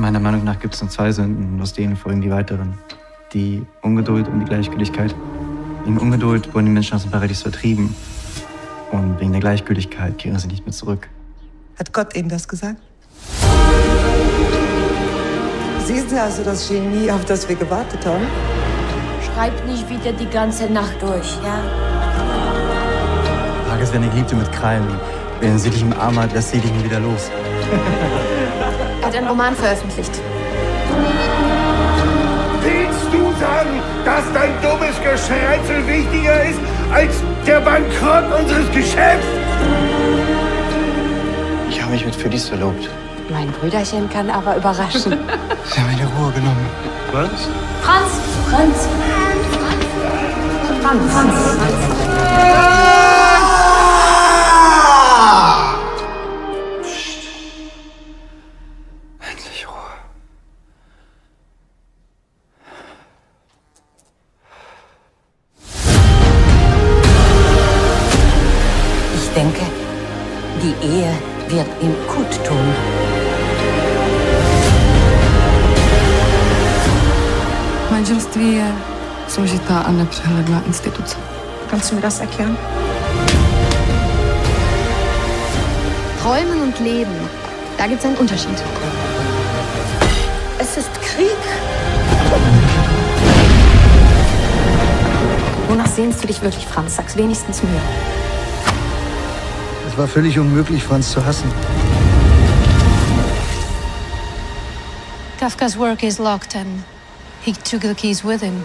Meiner Meinung nach gibt es nur zwei Sünden, aus denen folgen die weiteren. Die Ungeduld und die Gleichgültigkeit. Wegen Ungeduld wurden die Menschen aus dem Paradies vertrieben. Und wegen der Gleichgültigkeit kehren sie nicht mehr zurück. Hat Gott Ihnen das gesagt? Sie sind also das Genie, auf das wir gewartet haben? Schreibt nicht wieder die ganze Nacht durch, ja? Frage ist, wenn eine Geliebte mit Krallen, wenn sie dich im Arm hat, lässt sie dich nie wieder los. Er hat einen Roman veröffentlicht. Willst du sagen, dass dein dummes Geschränzel wichtiger ist als der Bankrott unseres Geschäfts? Ich habe mich mit Phyllis verlobt. Mein Brüderchen kann aber überraschen. Sie haben mir die Ruhe genommen. Was? Franz! Franz! Franz! Franz! Endlich Ruhe. Ich denke, die Ehe wird ihm gut tun. Manželství je složitá a nepřehledná instituce. Kannst du mir das erklären? Träumen und Leben, da gibt es einen Unterschied. Es ist Krieg. Wonach sehnst du dich wirklich, Franz? Sag's wenigstens mir. Es war völlig unmöglich, Franz zu hassen. Kafka's work is locked and he took the keys with him.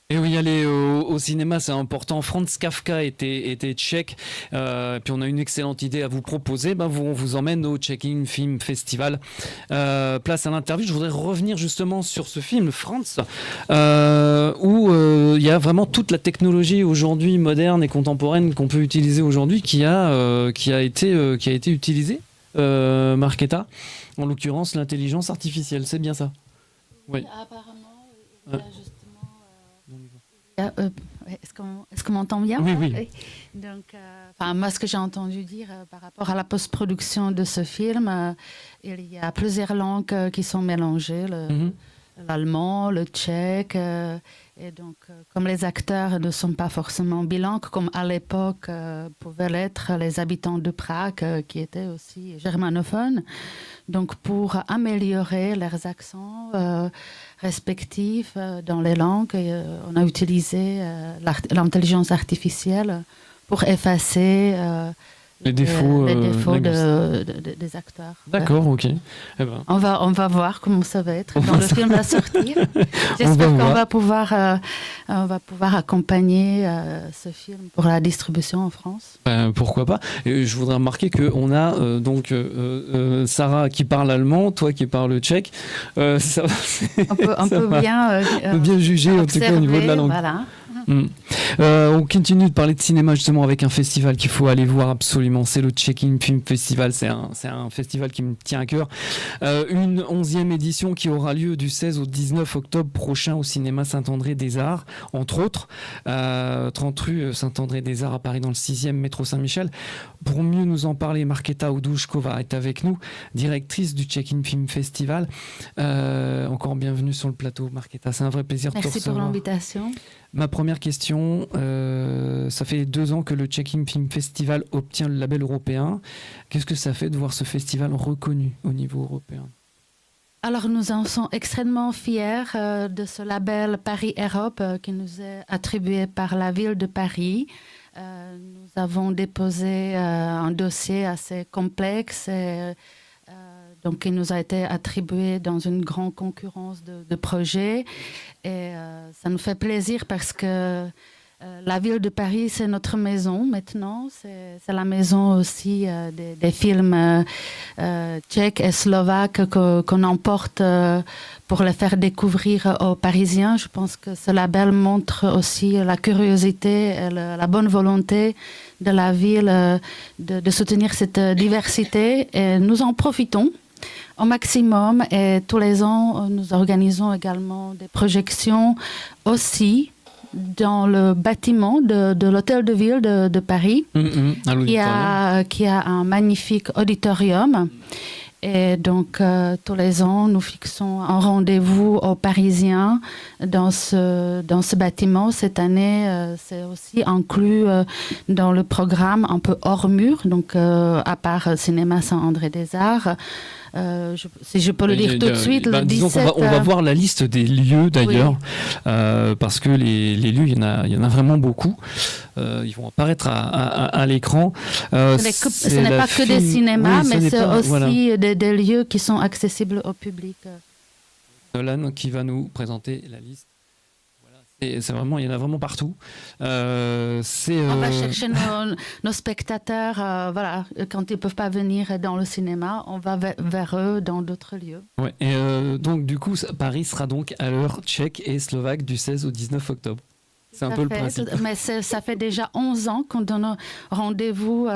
Et oui, aller au cinéma, c'est important. Franz Kafka était tchèque. Puis on a une excellente idée à vous proposer. On vous emmène au Check-in Film Festival. Place à l'interview. Je voudrais revenir justement sur ce film, Franz, où il y a vraiment toute la technologie aujourd'hui moderne et contemporaine qu'on peut utiliser aujourd'hui qui a été utilisée, Markéta. En l'occurrence, l'intelligence artificielle. C'est bien ça? Oui. Apparemment, est-ce qu'on m'entend bien? Oui, oui. Donc, moi, ce que j'ai entendu dire par rapport à la post-production de ce film, il y a plusieurs langues qui sont mélangées, l'allemand, le tchèque, et donc, comme les acteurs ne sont pas forcément bilingues, comme à l'époque pouvaient l'être les habitants de Prague, qui étaient aussi germanophones, donc pour améliorer leurs accents respectifs dans les langues, on a utilisé l'intelligence artificielle pour effacer les défauts des acteurs. D'accord, ok. On va voir comment ça va être quand le film va sortir. J'espère qu'on va pouvoir accompagner ce film pour la distribution en France. Pourquoi pas. Et je voudrais remarquer qu'on a Sarah qui parle allemand, toi qui parles tchèque. On peut bien juger en tout cas au niveau de la langue. Voilà. On continue de parler de cinéma justement avec un festival qu'il faut aller voir absolument, c'est le Check-in Film Festival. C'est un festival qui me tient à cœur, une 11e édition qui aura lieu du 16 au 19 octobre prochain au cinéma Saint-André-des-Arts, entre autres 30 rue Saint-André-des-Arts à Paris dans le 6e métro Saint-Michel. Pour mieux nous en parler, Markéta Oudouchkova est avec nous, directrice du Check-in Film Festival. Encore bienvenue sur le plateau, Markéta, c'est un vrai plaisir de te recevoir. Merci pour l'invitation. Ma première question, ça fait 2 ans que le Check-in Film Festival obtient le label européen. Qu'est-ce que ça fait de voir ce festival reconnu au niveau européen? Alors nous en sommes extrêmement fiers de ce label Paris Europe qui nous est attribué par la ville de Paris. Nous avons déposé un dossier assez complexe donc qui nous a été attribué dans une grande concurrence de projets. Et ça nous fait plaisir parce que la ville de Paris, c'est notre maison maintenant. C'est la maison aussi des films tchèques et slovaques qu'on emporte pour les faire découvrir aux Parisiens. Je pense que ce label montre aussi la curiosité et la bonne volonté de la ville de soutenir cette diversité. Et nous en profitons au maximum, et tous les ans nous organisons également des projections aussi dans le bâtiment de l'Hôtel de Ville de Paris, qui a un magnifique auditorium. Et donc, tous les ans, nous fixons un rendez-vous aux Parisiens dans ce bâtiment. Cette année, c'est aussi inclus dans le programme un peu hors mur, donc à part Cinéma Saint-André-des-Arts. Si je peux le dire tout de suite, le 17... Disons qu'on va voir la liste des lieux d'ailleurs, parce que les lieux, il y en a vraiment beaucoup. Ils vont apparaître à l'écran. Ce n'est pas que des cinémas, mais c'est aussi des lieux qui sont accessibles au public. Nolan qui va nous présenter la liste. C'est vraiment, il y en a vraiment partout. On va chercher nos spectateurs, quand ils ne peuvent pas venir dans le cinéma, on va vers eux dans d'autres lieux. Ouais, et donc du coup, Paris sera donc à l'heure tchèque et slovaque du 16 au 19 octobre. C'est un peu le principe. Mais ça fait déjà 11 ans qu'on donne rendez-vous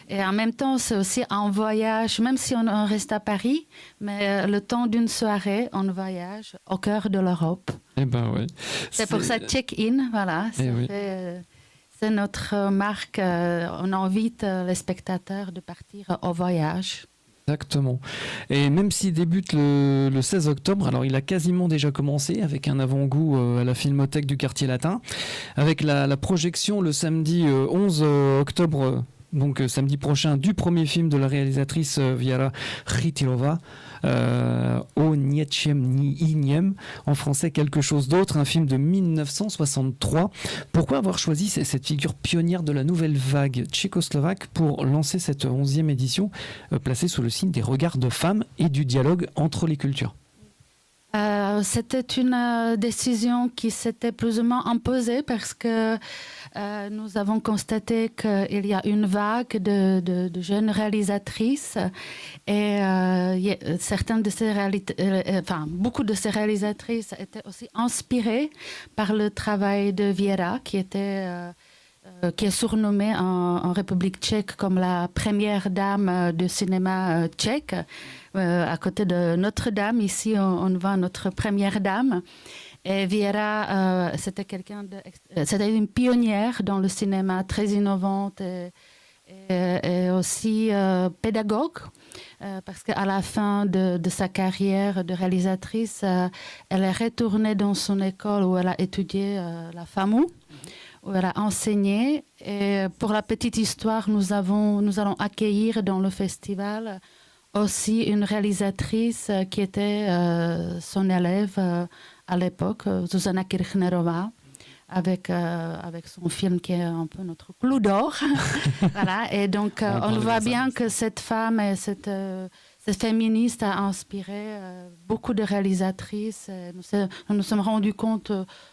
et en même temps, c'est aussi un voyage, même si on reste à Paris, mais le temps d'une soirée, on voyage au cœur de l'Europe. Eh ben ouais. C'est pour ça check-in, voilà. C'est notre marque. On invite les spectateurs de partir au voyage. Exactement. Et même s'il débute le 16 octobre, alors il a quasiment déjà commencé avec un avant-goût à la Filmothèque du Quartier Latin, avec la projection le samedi 11 octobre, donc samedi prochain, du premier film de la réalisatrice Viera Chytilova, O Niečem ni Iniem, en français quelque chose d'autre, un film de 1963. Pourquoi avoir choisi cette figure pionnière de la nouvelle vague tchécoslovaque pour lancer cette 11e édition placée sous le signe des regards de femmes et du dialogue entre les cultures? C'était une décision qui s'était plus ou moins imposée parce que nous avons constaté qu'il y a une vague de jeunes réalisatrices et certaines de ces beaucoup de ces réalisatrices étaient aussi inspirées par le travail de Viera qui est surnommée en République tchèque comme la première dame du cinéma tchèque. À côté de Notre-Dame, ici, on voit notre première dame. Et Viera, c'était une pionnière dans le cinéma, très innovante et aussi pédagogue. Parce qu'à la fin de sa carrière de réalisatrice, elle est retournée dans son école où elle a étudié la FAMU, où elle a enseigné. Et pour la petite histoire, nous allons accueillir dans le festival aussi une réalisatrice qui était son élève à l'époque, Zuzana Kirchnerová, avec son film qui est un peu notre clou d'or. Voilà. Et donc, on voit bien que cette femme et cette féministe a inspiré beaucoup de réalisatrices. Nous nous sommes rendus compte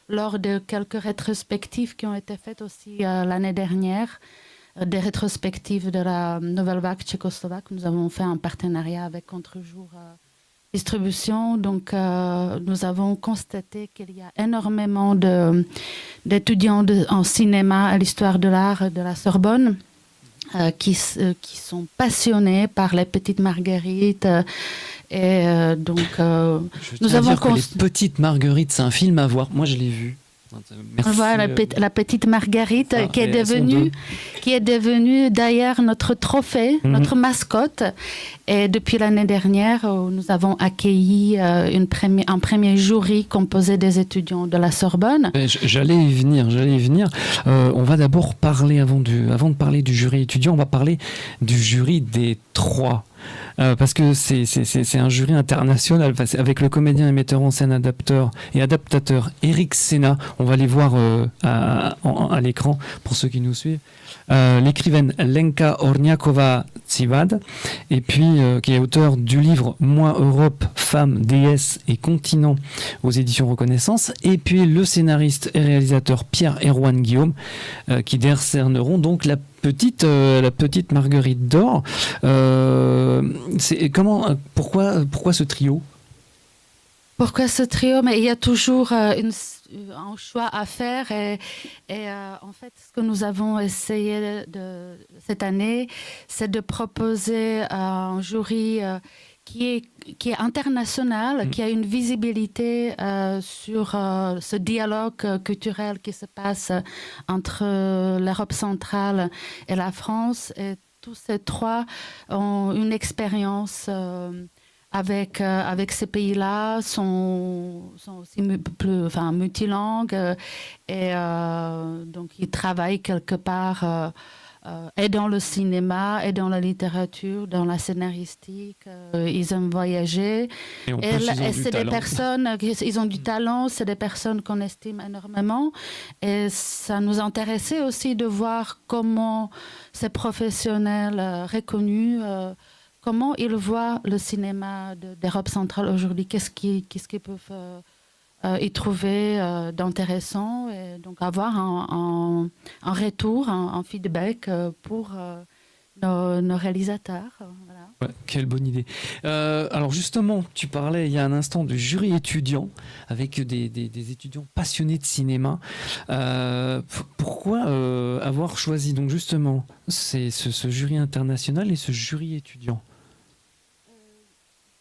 lors de quelques rétrospectives qui ont été faites aussi l'année dernière, des rétrospectives de la nouvelle vague tchécoslovaque. Nous avons fait un partenariat avec Contre-jour Distribution. Donc, nous avons constaté qu'il y a énormément d'étudiants en cinéma à l'histoire de l'art de la Sorbonne qui sont passionnés par les petites marguerites. Et donc, nous avons Les Petites Marguerites, c'est un film à voir. Moi, je l'ai vu. Merci. On voit la petite Marguerite qui est devenue d'ailleurs notre trophée, notre mascotte. Et depuis l'année dernière, nous avons accueilli un premier jury composé des étudiants de la Sorbonne. J'allais y venir. On va d'abord parler, avant de parler du jury étudiant, on va parler du jury des 3. Parce que c'est un jury international avec le comédien et metteur en scène adaptateur Eric Sena. On va les voir à l'écran pour ceux qui nous suivent. L'écrivaine Lenka Orniakova-Tsivad, et puis qui est auteur du livre Moi Europe, Femmes, Déesses et Continents aux éditions Reconnaissance, et puis le scénariste et réalisateur Pierre-Erwan Guillaume qui décerneront donc la petite Marguerite d'or. Pourquoi ce trio? Pourquoi ce trio? Mais il y a toujours un choix à faire et en fait, ce que nous avons essayé cette année, c'est de proposer un jury qui est international, qui a une visibilité sur ce dialogue culturel qui se passe entre l'Europe centrale et la France. Et tous ces trois ont une expérience avec ces pays-là, sont aussi multilangues et donc ils travaillent quelque part et dans le cinéma, et dans la littérature, dans la scénaristique. Ils aiment voyager. Et c'est des personnes, ils ont du talent, c'est des personnes qu'on estime énormément. Et ça nous intéressait aussi de voir comment ces professionnels reconnus, comment ils voient le cinéma d'Europe centrale aujourd'hui, qu'est-ce qu'ils peuvent y trouver d'intéressant, et donc avoir un retour, un feedback pour nos réalisateurs. Voilà. Ouais, quelle bonne idée. Alors justement, tu parlais il y a un instant du jury étudiant avec des étudiants passionnés de cinéma. Pourquoi avoir choisi donc justement ce jury international et ce jury étudiant ?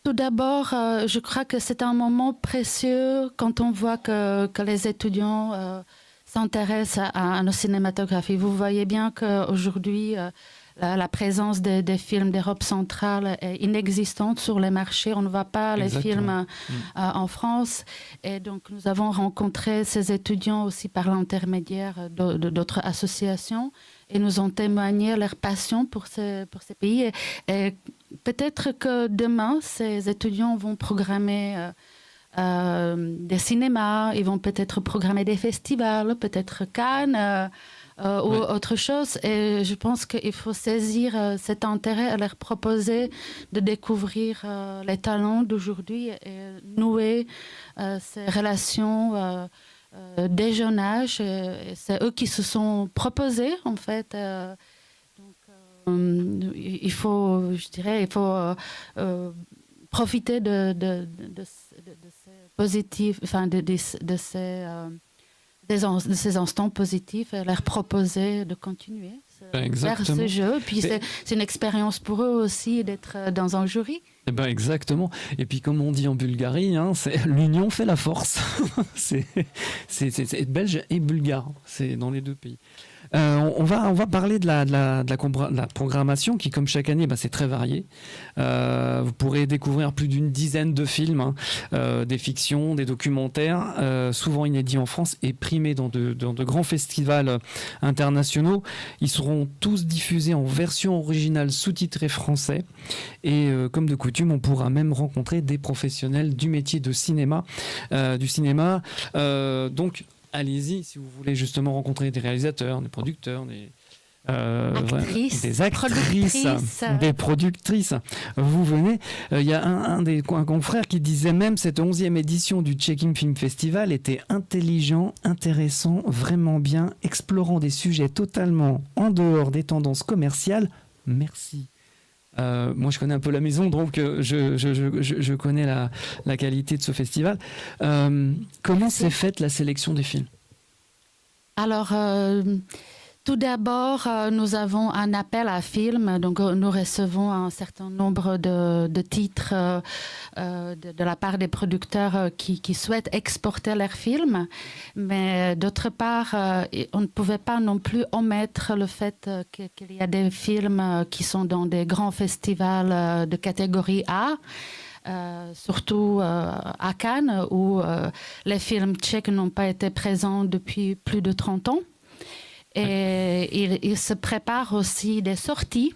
Tout d'abord, je crois que c'est un moment précieux quand on voit que les étudiants s'intéressent à nos cinématographies. Vous voyez bien qu'aujourd'hui, la présence des films d'Europe centrale est inexistante sur les marchés. On ne voit pas les films en France. Et donc, nous avons rencontré ces étudiants aussi par l'intermédiaire d'autres associations, et nous ont témoigné leur passion pour ces pays. Et peut-être que demain, ces étudiants vont programmer des cinémas, ils vont peut-être programmer des festivals, peut-être Cannes ou autre chose. Et je pense qu'il faut saisir cet intérêt et leur proposer de découvrir les talents d'aujourd'hui et nouer ces relations dès jeune âge. C'est eux qui se sont proposés, en fait. Il faut profiter de ces instants positifs et leur proposer de continuer vers ce jeu. Puis c'est une expérience pour eux aussi d'être dans un jury. Eh ben exactement. Et puis comme on dit en Bulgarie, l'union fait la force. c'est belge et bulgare. C'est dans les deux pays. On va parler de la programmation qui, comme chaque année, c'est très varié. Vous pourrez découvrir plus d'une dizaine de films, des fictions, des documentaires, souvent inédits en France et primés dans de grands festivals internationaux. Ils seront tous diffusés en version originale sous-titrée français. Et comme de coutume, on pourra même rencontrer des professionnels du métier de cinéma, donc, allez-y si vous voulez justement rencontrer des réalisateurs, des producteurs, des actrices, des productrices. Vous venez. Il y a un confrère qui disait même cette 11e édition du Checking Film Festival était intelligent, intéressant, vraiment bien, explorant des sujets totalement en dehors des tendances commerciales. Merci. Moi, je connais un peu la maison, donc je connais la qualité de ce festival. Comment s'est faite la sélection des films ? Alors, tout d'abord, nous avons un appel à films. Donc, nous recevons un certain nombre de titres de la part des producteurs qui souhaitent exporter leurs films. Mais d'autre part, on ne pouvait pas non plus omettre le fait qu'il y a des films qui sont dans des grands festivals de catégorie A. Surtout à Cannes, où les films tchèques n'ont pas été présents depuis plus de 30 ans. Et il se prépare aussi des sorties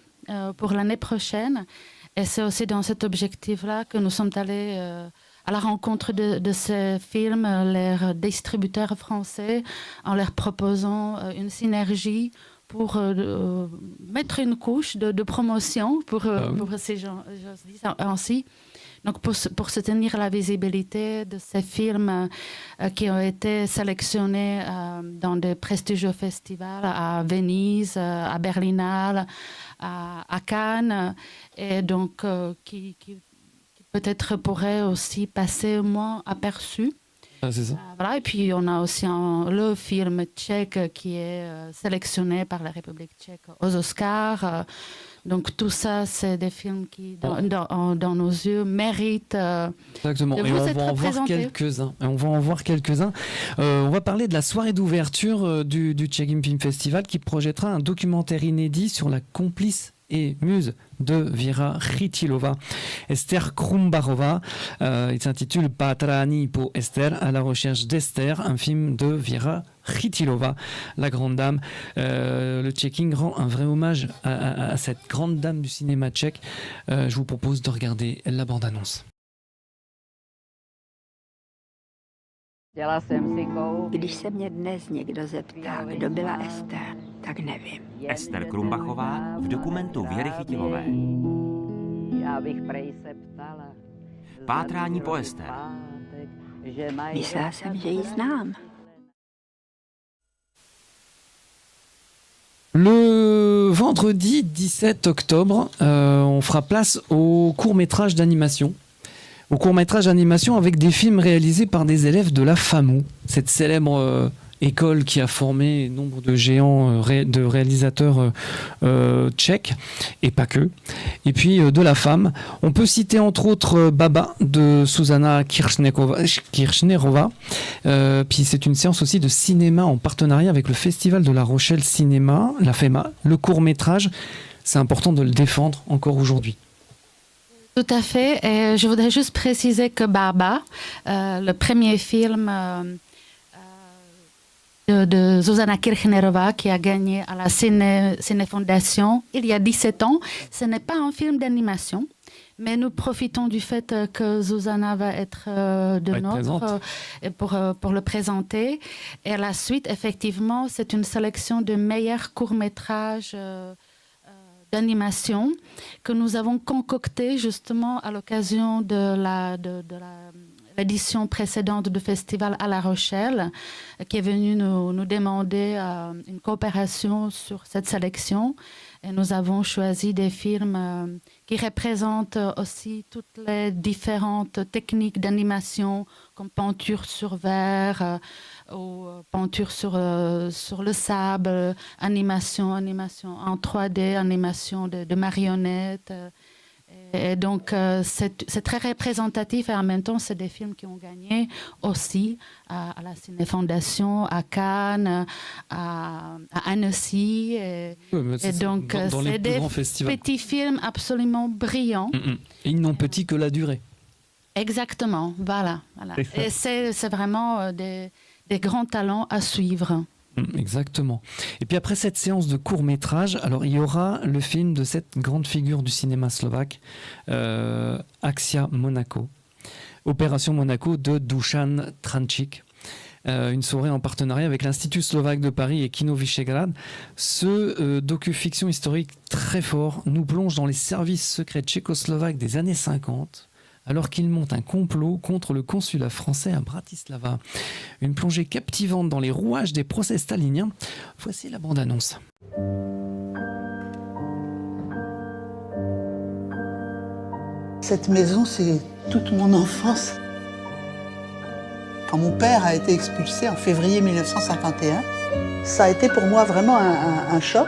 pour l'année prochaine. Et c'est aussi dans cet objectif-là que nous sommes allés à la rencontre de ces films, leurs distributeurs français, en leur proposant une synergie pour mettre une couche de promotion pour ces gens, j'ose dire ainsi. Donc pour soutenir la visibilité de ces films qui ont été sélectionnés dans des prestigieux festivals à Venise, à Berlinale, à Cannes, et donc qui peut-être pourraient aussi passer moins aperçus. C'est ça. Voilà. Et puis on a aussi le film tchèque qui est sélectionné par la République tchèque aux Oscars. Donc tout ça, c'est des films qui, dans nos yeux, méritent Exactement. de Et vous on être va en voir présentés. quelques-uns. On va parler de la soirée d'ouverture du Checking Film Festival qui projettera un documentaire inédit sur la complice et muse de Vera Chytilova, Esther Krumbarova. Il s'intitule Pátrání po Ester, à la recherche d'Esther, un film de Vera Chytilova, la grande dame. Le Checking rend un vrai hommage à cette grande dame du cinéma tchèque. Je vous propose de regarder la bande-annonce. Když se mě dnes někdo zeptá, kdo byla Ester, tak nevím. Ester Krumbachová v dokumentu Věry Chytilové. Pátrání po Ester. Myslela jsem, že ji znám. Le vendredi 17 octobre, on fera place au court-métrage d'animation. Au court-métrage d'animation avec des films réalisés par des élèves de la FAMU, cette célèbre école qui a formé nombre de géants de réalisateurs tchèques, et pas que. Et puis de la femme, on peut citer entre autres Baba de Zuzana Kirchnerova. Puis c'est une séance aussi de cinéma en partenariat avec le Festival de La Rochelle Cinéma, la FEMA. Le court-métrage, c'est important de le défendre encore aujourd'hui. Tout à fait. Et je voudrais juste préciser que Baba, le premier film de Zuzana Kirchnerova qui a gagné à la Ciné Fondation il y a 17 ans, ce n'est pas un film d'animation. Mais nous profitons du fait que Zuzana va être pour le présenter. Et à la suite, effectivement, c'est une sélection de meilleurs courts-métrages d'animation que nous avons concocté justement à l'occasion de l'édition précédente du festival à La Rochelle, qui est venu nous demander une coopération sur cette sélection. Et nous avons choisi des films qui représentent aussi toutes les différentes techniques d'animation, comme peinture sur verre, ou peinture sur le sable, animation en 3D, animation de marionnettes. Et donc, c'est très représentatif et en même temps, c'est des films qui ont gagné aussi à la Ciné Fondation, à Cannes, à Annecy. Et donc, c'est des petits films absolument brillants. Et ils n'ont petit que la durée. Exactement, voilà. Et c'est vraiment des grands talents à suivre. Exactement. Et puis après cette séance de court-métrage, alors il y aura le film de cette grande figure du cinéma slovaque, Akcia Monaco, Opération Monaco de Dušan Trančík. Une soirée en partenariat avec l'Institut slovaque de Paris et Kino Vyšehrad. Ce docu-fiction historique très fort nous plonge dans les services secrets tchécoslovaques des années 50, alors qu'il monte un complot contre le consulat français à Bratislava. Une plongée captivante dans les rouages des procès staliniens. Voici la bande-annonce. Cette maison, c'est toute mon enfance. Quand mon père a été expulsé en février 1951, ça a été pour moi vraiment un choc.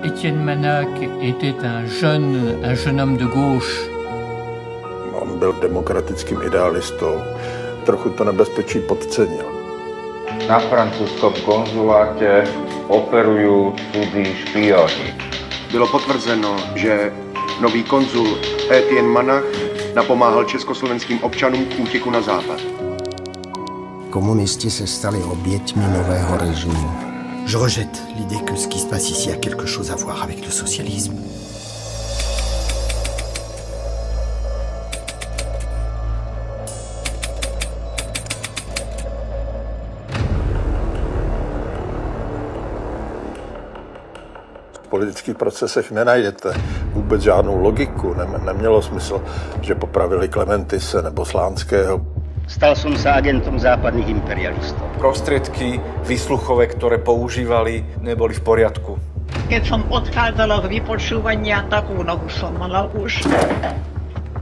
Étienne Manac était un jeune homme de gauche. On byl demokratickým idealistou. Trochu to nebezpečí podcenil. Na francúzskom konzuláte operujú cudzí špioni. Bylo potvrzeno, že nový konzul Étienne Manach napomáhal československým občanům k útěku na západ. Komunisti se stali oběťmi nového režimu. Je rejette l'idée que ce qui se passe ici a quelque chose à voir avec le socialisme. V politických procesech nenajdete vůbec žádnou logiku. Nemělo smysl, že popravili Klementise nebo Slánského. Stal som sa agentom západných imperialistov. Prostriedky výsluchové, ktoré používali, neboli v poriadku. Keď som odchádzala k vypočúvania, takú nohu som mala už.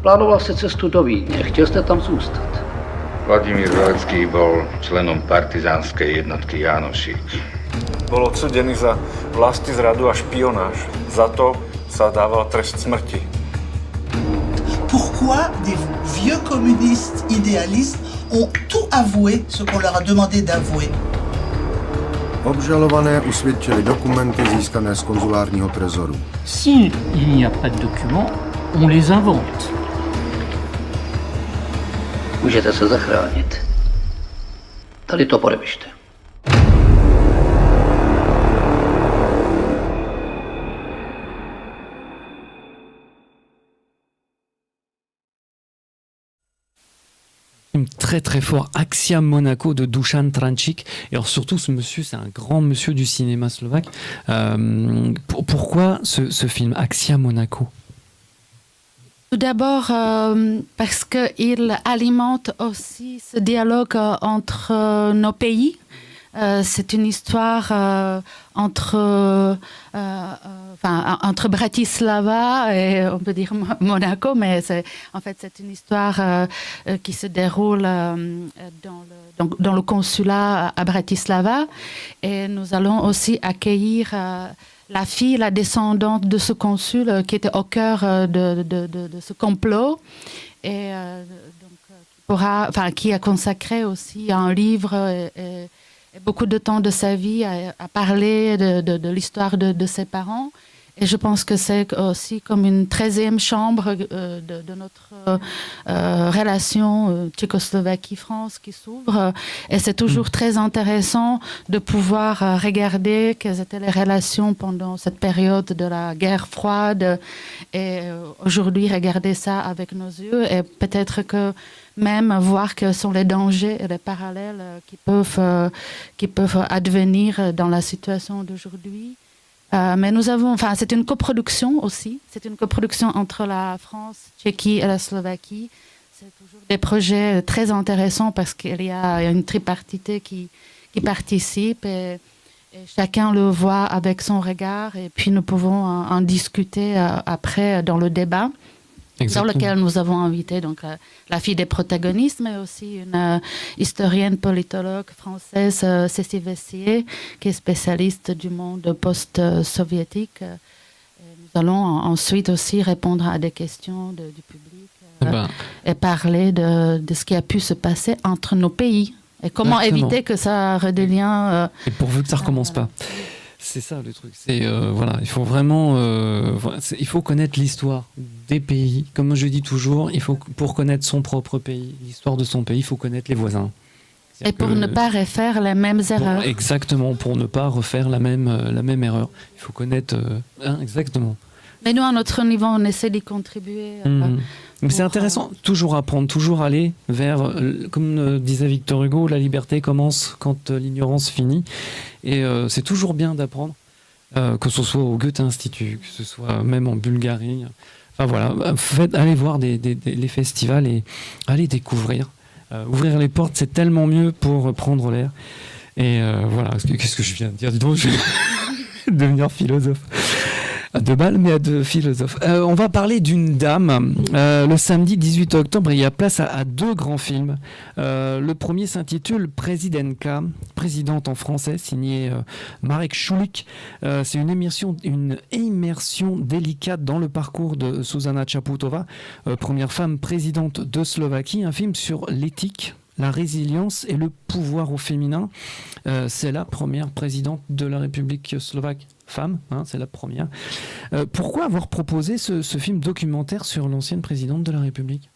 Plánoval ste cestu do Vídne, chtěl ste tam zůstat. Vladimír Velecký bol členom partizánskej jednotky Jánošík. Bol odsudený za vlastizradu a špionáž. Za to sa dával trest smrti. Pourquoi des vieux communistes idéalistes ont tout avoué ce qu'on leur a demandé d'avouer? Obžalované usvědčili dokumenty získané z konzulárního trezoru. S'il n'y a pas de documents, on les invente. Můžete se zachránit. Tady to podepište. Très très fort, Axia Monaco de Dušan Trančík. Et alors surtout ce monsieur, c'est un grand monsieur du cinéma slovaque. Pourquoi ce film Axia Monaco? Tout d'abord parce qu'il alimente aussi ce dialogue entre nos pays. C'est une histoire entre Bratislava et on peut dire Monaco, mais en fait c'est une histoire qui se déroule dans le consulat à Bratislava, et nous allons aussi accueillir la fille, la descendante de ce consul qui était au cœur de ce complot, et qui a consacré aussi un livre et beaucoup de temps de sa vie à parler de l'histoire de ses parents. Et je pense que c'est aussi comme une 13e chambre de notre relation Tchécoslovaquie-France qui s'ouvre. Et c'est toujours très intéressant de pouvoir regarder quelles étaient les relations pendant cette période de la guerre froide. Et aujourd'hui, regarder ça avec nos yeux, et peut-être que même voir quels sont les dangers et les parallèles qui peuvent advenir dans la situation d'aujourd'hui. Mais c'est une coproduction aussi. C'est une coproduction entre la France, Tchéquie et la Slovaquie. C'est toujours des projets très intéressants parce qu'il y a une tripartité qui participe, et chacun le voit avec son regard, et puis nous pouvons en discuter après dans le débat. Exactement. Dans lequel nous avons invité donc la fille des protagonistes, mais aussi une historienne politologue française, Cécile Vessier, qui est spécialiste du monde post-soviétique. Nous allons ensuite aussi répondre à des questions du public et parler de ce qui a pu se passer entre nos pays et comment éviter que ça redevienne... et pourvu que ça ne recommence pas. C'est ça le truc. C'est voilà, il faut vraiment, il faut connaître l'histoire des pays. Comme je dis toujours, pour connaître son propre pays, l'histoire de son pays, il faut connaître les voisins. Et pour ne pas refaire les mêmes erreurs. Exactement, pour ne pas refaire la même erreur. Il faut connaître exactement. Mais nous, à notre niveau, on essaie d'y contribuer. Mais c'est intéressant, toujours apprendre, toujours aller vers, comme disait Victor Hugo, la liberté commence quand l'ignorance finit. Et c'est toujours bien d'apprendre, que ce soit au Goethe-Institut, que ce soit même en Bulgarie. Enfin voilà, allez voir les festivals et allez découvrir. Ouvrir les portes, c'est tellement mieux pour prendre l'air. Et voilà, qu'est-ce que je viens de dire? Dis donc, je vais devenir philosophe. À deux balles, mais à deux philosophes. On va parler d'une dame. Le samedi 18 octobre, il y a place à deux grands films. Le premier s'intitule Presidentka, présidente en français, signé Marek Šulik. C'est une immersion délicate dans le parcours de Zuzana Čaputová, première femme présidente de Slovaquie. Un film sur l'éthique, la résilience et le pouvoir au féminin. C'est la première présidente de la République slovaque. Femme, c'est la première. Pourquoi avoir proposé ce film documentaire sur l'ancienne présidente de la République?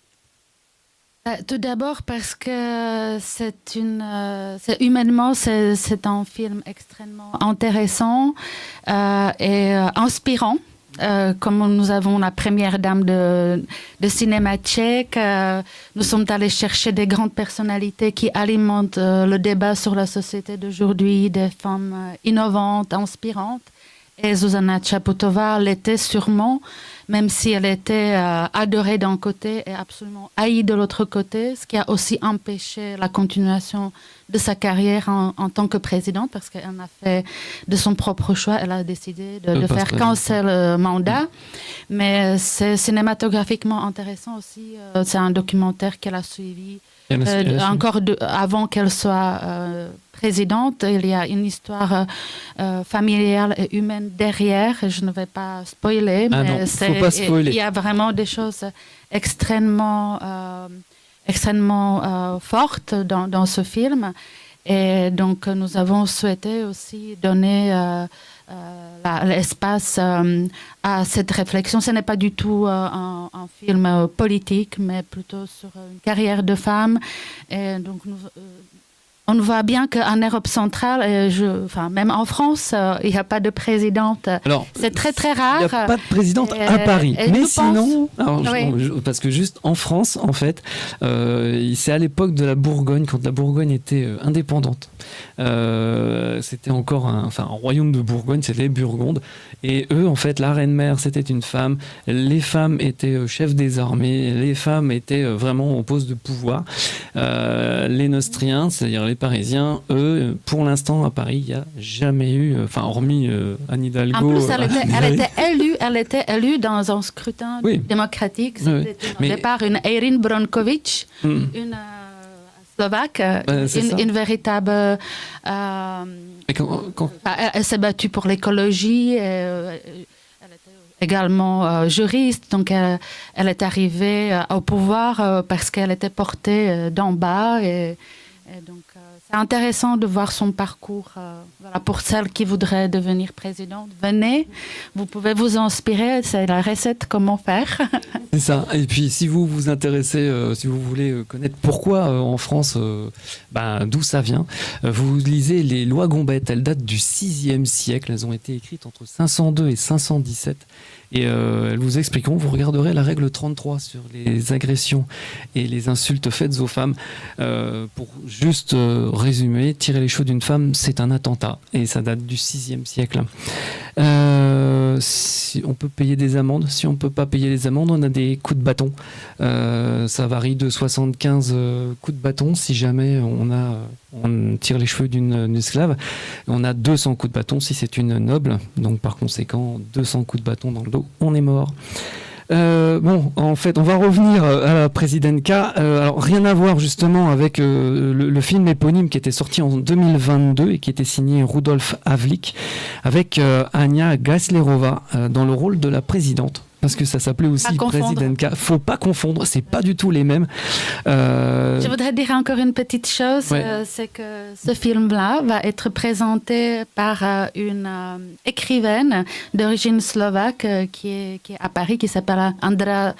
Tout d'abord parce que humainement, c'est un film extrêmement intéressant et inspirant. Comme nous avons la première dame de cinéma tchèque, nous sommes allés chercher des grandes personnalités qui alimentent le débat sur la société d'aujourd'hui, des femmes innovantes, inspirantes. Et Zuzana Čaputová l'était sûrement, même si elle était adorée d'un côté et absolument haïe de l'autre côté, ce qui a aussi empêché la continuation de sa carrière en tant que présidente, parce qu'elle a fait de son propre choix, elle a décidé de faire qu'un seul mandat. Mais c'est cinématographiquement intéressant aussi. C'est un documentaire qu'elle a suivi encore avant qu'elle soit présidente. Il y a une histoire familiale et humaine derrière. Je ne vais pas spoiler, mais faut pas spoiler. Il y a vraiment des choses extrêmement fortes dans ce film. Et donc, nous avons souhaité aussi donner l'espace à cette réflexion. Ce n'est pas du tout un film politique, mais plutôt sur une carrière de femme. Et donc, on voit bien qu'en Europe centrale, même en France, il n'y a pas de présidente. Alors, c'est très très rare. Il n'y a pas de présidente à Paris. Mais sinon, parce que juste en France, en fait, c'est à l'époque de la Bourgogne, quand la Bourgogne était indépendante. C'était encore un royaume de Bourgogne, c'était les Burgondes. Et eux, en fait, la reine-mère, c'était une femme. Les femmes étaient chefs des armées. Les femmes étaient vraiment en poste de pouvoir. Les Neustriens, c'est-à-dire les Parisiens, eux, pour l'instant, à Paris, il n'y a jamais eu, hormis Anne Hidalgo. En plus, elle était élue dans un scrutin démocratique. C'était au départ une Erin Brockovich, une Slovaque, une véritable... elle s'est battue pour l'écologie. Elle était également juriste, donc elle est arrivée au pouvoir parce qu'elle était portée d'en bas. Et donc, c'est intéressant de voir son parcours. Pour celles qui voudraient devenir présidente, venez, vous pouvez vous inspirer, c'est la recette comment faire. C'est ça. Et puis, si vous vous intéressez, si vous voulez connaître pourquoi en France, d'où ça vient, vous lisez les lois Gombette. Elles datent du 6e siècle. Elles ont été écrites entre 502 et 517. Et elles vous expliqueront, vous regarderez la règle 33 sur les agressions et les insultes faites aux femmes. Pour juste résumer, tirer les cheveux d'une femme, c'est un attentat. Et ça date du 6e siècle. Si on peut payer des amendes. Si on ne peut pas payer les amendes, on a des coups de bâton. Ça varie de 75 coups de bâton si jamais on tire les cheveux d'une esclave. On a 200 coups de bâton si c'est une noble. Donc par conséquent, 200 coups de bâton dans le dos, on est mort. En fait, on va revenir à la Presidentka. Alors, rien à voir justement avec le film éponyme qui était sorti en 2022 et qui était signé Rudolf Havlik avec Anja Geislerova dans le rôle de la présidente. Parce que ça s'appelait aussi Presidentka. Faut pas confondre, c'est pas du tout les mêmes. Je voudrais dire encore une petite chose, c'est que ce film-là va être présenté par une écrivaine d'origine slovaque qui est à Paris, qui s'appelle Andrea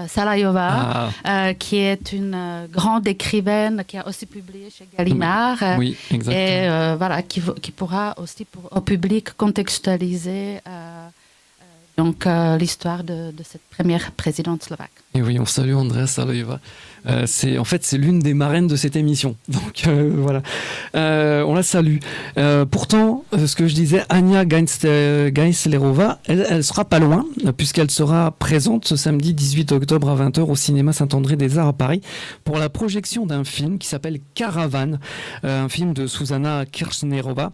Salajová, qui est une grande écrivaine qui a aussi publié chez Gallimard. Oui, exactement. Et qui pourra aussi au public contextualiser l'histoire de cette première présidente slovaque. Et oui, on salue Andrea Salajová. C'est l'une des marraines de cette émission. Donc voilà, on la salue. Pourtant, ce que je disais, Anja Geislerova, elle sera pas loin, puisqu'elle sera présente ce samedi 18 octobre à 20h au cinéma Saint-André-des-Arts à Paris pour la projection d'un film qui s'appelle Caravane, un film de Susanna Kirchnerova,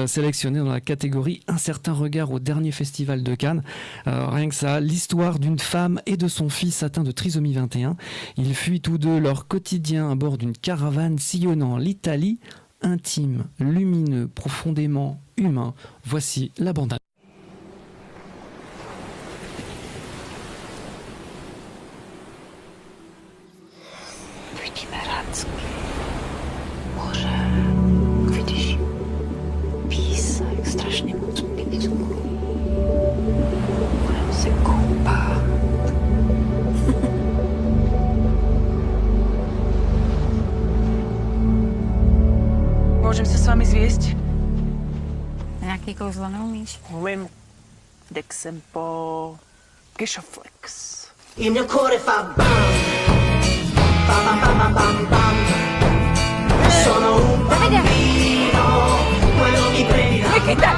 sélectionné dans la catégorie Un certain regard au dernier festival de Cannes. Rien que ça, l'histoire d'une femme et de son fils atteint de trisomie 21. Ils fuient tous deux leur quotidien à bord d'une caravane sillonnant l'Italie, intime, lumineux, profondément humain. Voici la bande. Vidíme Hradský, moře, vidíš, písek, strašně moc písku. Budeme se koupat. Môžem sa s vami zviesť? Nějaký kouzlo neumíš? Umím. Dexempo, Geschoflex. Il mio cuore fa bam, bam bam bam bam bam bam. Sono un bambino, quello mi prende. Nikita,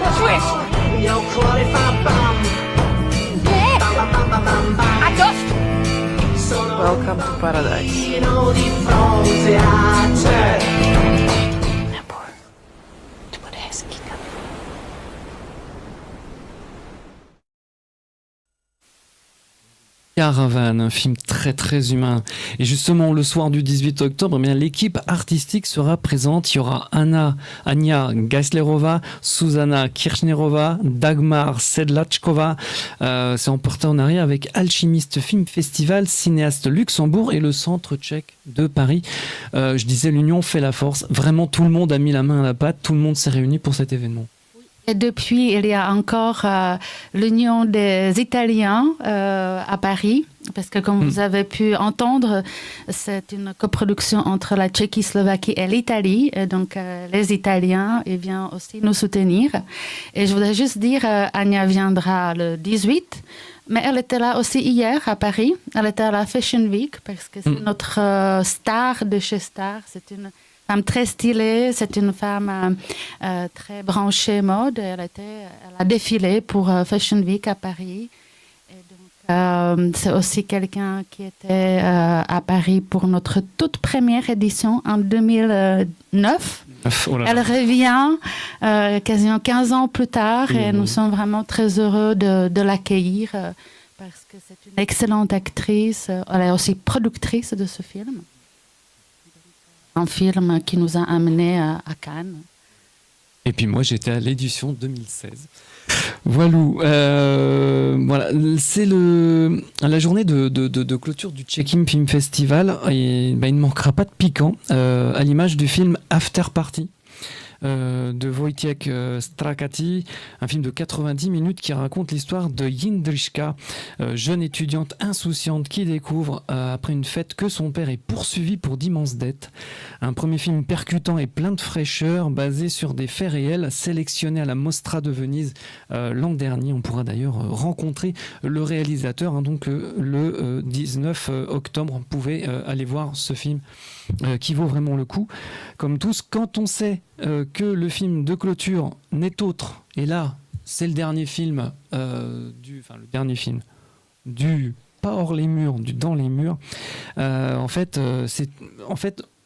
počuješ? Il mio cuore fa bam. Kde? Welcome to paradise. Di fronte a te. To bude hezký. Caravane, un film très très humain. Et justement, le soir du 18 octobre, eh bien, l'équipe artistique sera présente. Il y aura Ania Geislerova, Susanna Kirchnerova, Dagmar Sedlachkova. C'est emporté en arrière avec Alchimiste Film Festival, Cinéaste Luxembourg et le Centre tchèque de Paris. Je disais, l'union fait la force. Vraiment, tout le monde a mis la main à la pâte. Tout le monde s'est réuni pour cet événement. Et depuis, il y a encore l'Union des Italiens à Paris, parce que comme vous avez pu entendre, c'est une coproduction entre la Tchécoslovaquie et l'Italie. Et donc, les Italiens viennent aussi nous soutenir. Et je voudrais juste dire, Anya viendra le 18, mais elle était là aussi hier à Paris. Elle était à la Fashion Week, parce que c'est notre star de chez Star. C'est une femme très stylée, c'est une femme très branchée mode. Elle a défilé pour Fashion Week à Paris. Et donc, c'est aussi quelqu'un qui était à Paris pour notre toute première édition en 2009. Elle revient quasiment 15 ans plus tard et nous sommes vraiment très heureux de l'accueillir parce que c'est une excellente actrice. Elle est aussi productrice de ce film. Un film qui nous a amenés à Cannes. Et puis moi, j'étais à l'édition 2016. Voilà, c'est la journée de clôture du Check-in Film Festival. Et il ne manquera pas de piquant, à l'image du film After Party de Wojciech Strakati, un film de 90 minutes qui raconte l'histoire de Jindřiška, jeune étudiante insouciante qui découvre après une fête que son père est poursuivi pour d'immenses dettes. Un premier film percutant et plein de fraîcheur, basé sur des faits réels, sélectionné à la Mostra de Venise l'an dernier. On pourra d'ailleurs rencontrer le réalisateur, donc le 19 octobre. On pouvait aller voir ce film qui vaut vraiment le coup. Comme tous, quand on sait que le film de clôture n'est autre, et là, c'est le dernier film du pas hors les murs, du dans les murs. On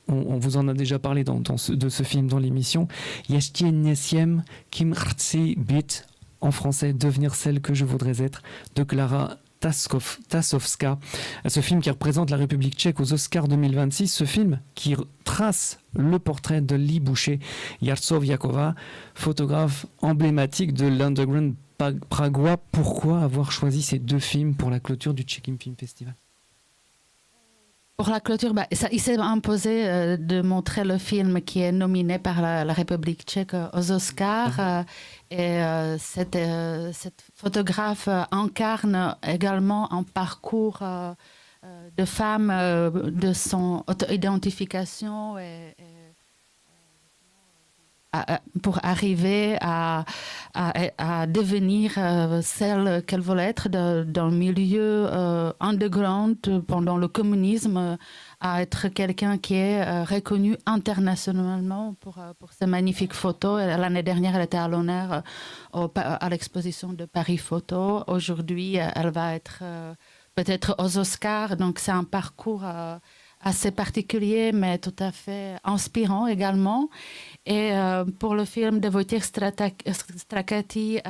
vous en a déjà parlé de ce film dans l'émission. Ještěněsiem kým chci být, en français, devenir celle que je voudrais être, de Klára Tasovska. Ce film qui représente la République tchèque aux Oscars 2026, ce film qui trace le portrait de Lee Boucher, Jarosław, photographe emblématique de l'underground pragois. Pourquoi avoir choisi ces deux films pour la clôture du Check-in Film Festival? Pour la clôture, il s'est imposé de montrer le film qui est nominé par la République tchèque aux Oscars. Cette photographe incarne également un parcours de femme, de son auto-identification pour arriver à devenir celle qu'elle voulait être dans le milieu underground pendant le communisme, à être quelqu'un qui est reconnu internationalement pour ses magnifiques photos. L'année dernière, elle était à l'honneur à l'exposition de Paris Photo. Aujourd'hui, elle va être peut-être aux Oscars. Donc, c'est un parcours assez particulier, mais tout à fait inspirant également. Et pour le film de Wojciech Strakati,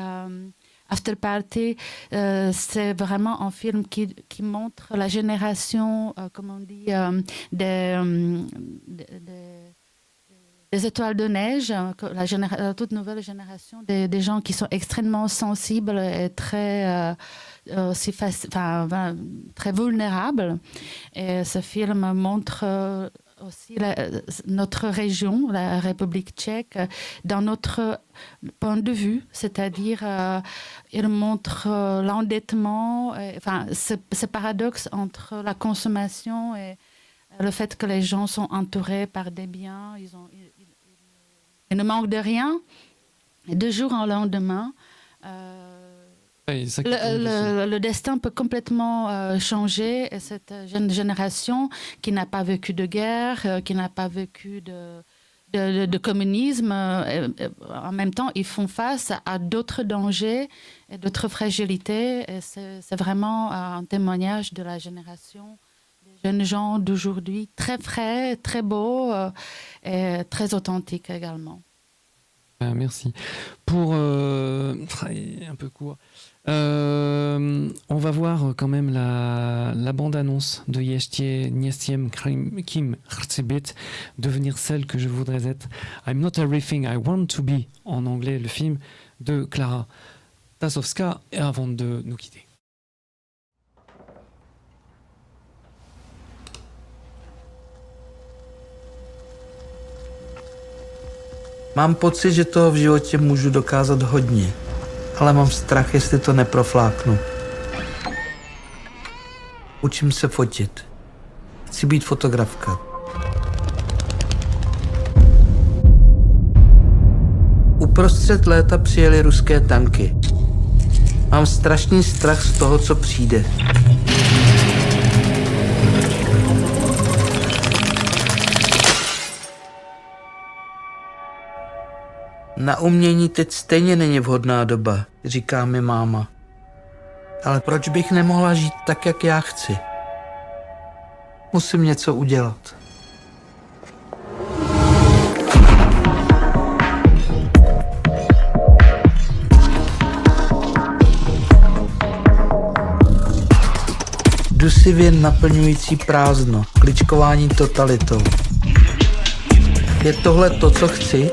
After Party, c'est vraiment un film qui montre la génération, des étoiles de neige, la toute nouvelle génération des gens qui sont extrêmement sensibles et très très vulnérables. Et ce film montre aussi notre région, la République tchèque, dans notre point de vue, c'est-à-dire il montre l'endettement, ce paradoxe entre la consommation et le fait que les gens sont entourés par des biens, ils ne manquent de rien, et de jour au lendemain, le destin peut complètement changer. Et cette jeune génération qui n'a pas vécu de guerre, qui n'a pas vécu de communisme, en même temps, ils font face à d'autres dangers et d'autres fragilités. Et c'est vraiment un témoignage de la génération des jeunes gens d'aujourd'hui, très frais, très beaux et très authentiques également. Merci. Pour un peu court, on va voir quand même la bande-annonce de Niestiem Kim Hrcebit, Devenir celle que je voudrais être. I'm not everything I want to be, en anglais, le film de Klara Tasowska, et avant de nous quitter. Mám pocit, že toho v životě můžu dokázat hodně, ale mám strach, jestli to neprofláknu. Učím se fotit. Chci být fotografka. Uprostřed léta přijeli ruské tanky. Mám strašný strach z toho, co přijde. Na umění teď stejně není vhodná doba, říká mi máma. Ale proč bych nemohla žít tak, jak já chci? Musím něco udělat. Dusivě naplňující prázdno, kličkování totalitou. Je tohle to, co chci?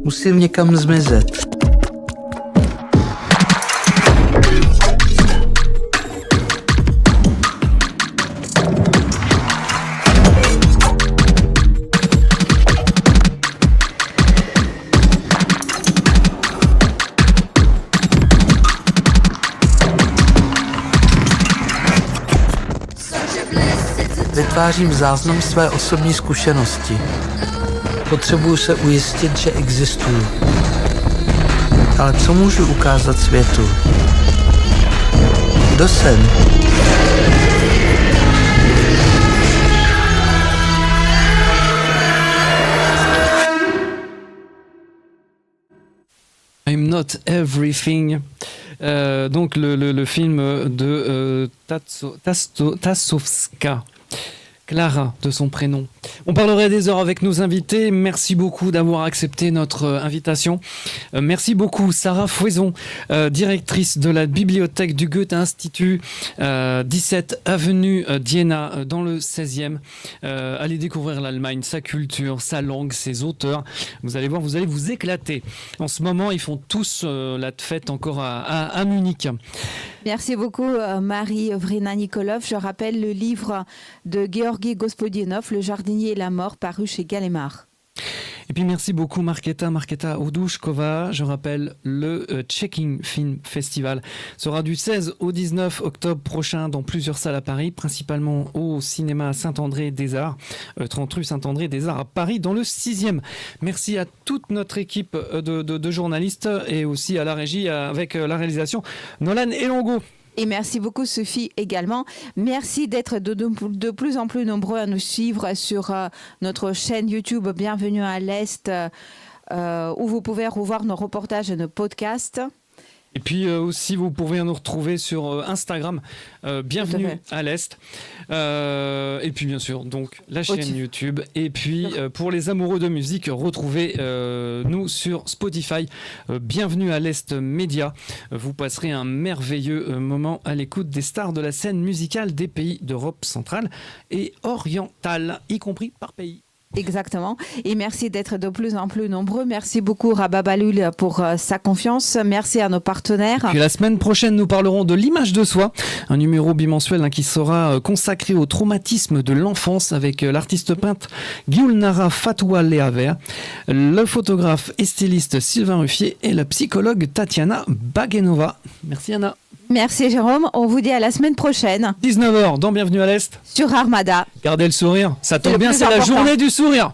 Musím někam zmizet. Vytvářím záznam své osobní zkušenosti. Potřebuju se ujistit, že existuju. Ale co můžu ukázat světu? Kdo jsem? I'm not everything. Donc le film de Tasowska. Klara, de son prénom. On parlerait des heures avec nos invités. Merci beaucoup d'avoir accepté notre invitation. Merci beaucoup Sarah Fouezon, directrice de la bibliothèque du Goethe-Institut, 17 avenue d'Iéna, dans le 16e. Allez découvrir l'Allemagne, sa culture, sa langue, ses auteurs. Vous allez voir, vous allez vous éclater. En ce moment, ils font tous la fête encore à Munich. Merci beaucoup Marie Vrina-Nikolov. Je rappelle le livre de Georgi Gospodinov, Le jardinier et la mort, paru chez Gallimard. Et puis merci beaucoup Marketa Odushkova. Je rappelle, le Checking Film Festival sera du 16 au 19 octobre prochain dans plusieurs salles à Paris, principalement au cinéma Saint-André-des-Arts, 30 rue Saint-André-des-Arts à Paris, dans le 6e. Merci à toute notre équipe de journalistes et aussi à la régie avec la réalisation Nolan Elongo. Et merci beaucoup Sophie également. Merci d'être de plus en plus nombreux à nous suivre sur notre chaîne YouTube Bienvenue à l'Est, où vous pouvez revoir nos reportages et nos podcasts. Et puis aussi, vous pouvez nous retrouver sur Instagram, Bienvenue à l'Est. Et puis bien sûr, donc la chaîne YouTube. Et puis pour les amoureux de musique, retrouvez nous sur Spotify, Bienvenue à l'Est Média. Vous passerez un merveilleux moment à l'écoute des stars de la scène musicale des pays d'Europe centrale et orientale, y compris par pays. Exactement. Et merci d'être de plus en plus nombreux. Merci beaucoup Rabah Balloul pour sa confiance. Merci à nos partenaires. Puis la semaine prochaine, nous parlerons de l'image de soi, un numéro bimensuel qui sera consacré au traumatisme de l'enfance avec l'artiste peintre Gulnara Fatoualeaver, le photographe et styliste Sylvain Ruffier et la psychologue Tatiana Bagenova. Merci Anna. Merci Jérôme, on vous dit à la semaine prochaine. 19h dans Bienvenue à l'Est. Sur Armada. Gardez le sourire, ça tombe bien, c'est la journée du sourire.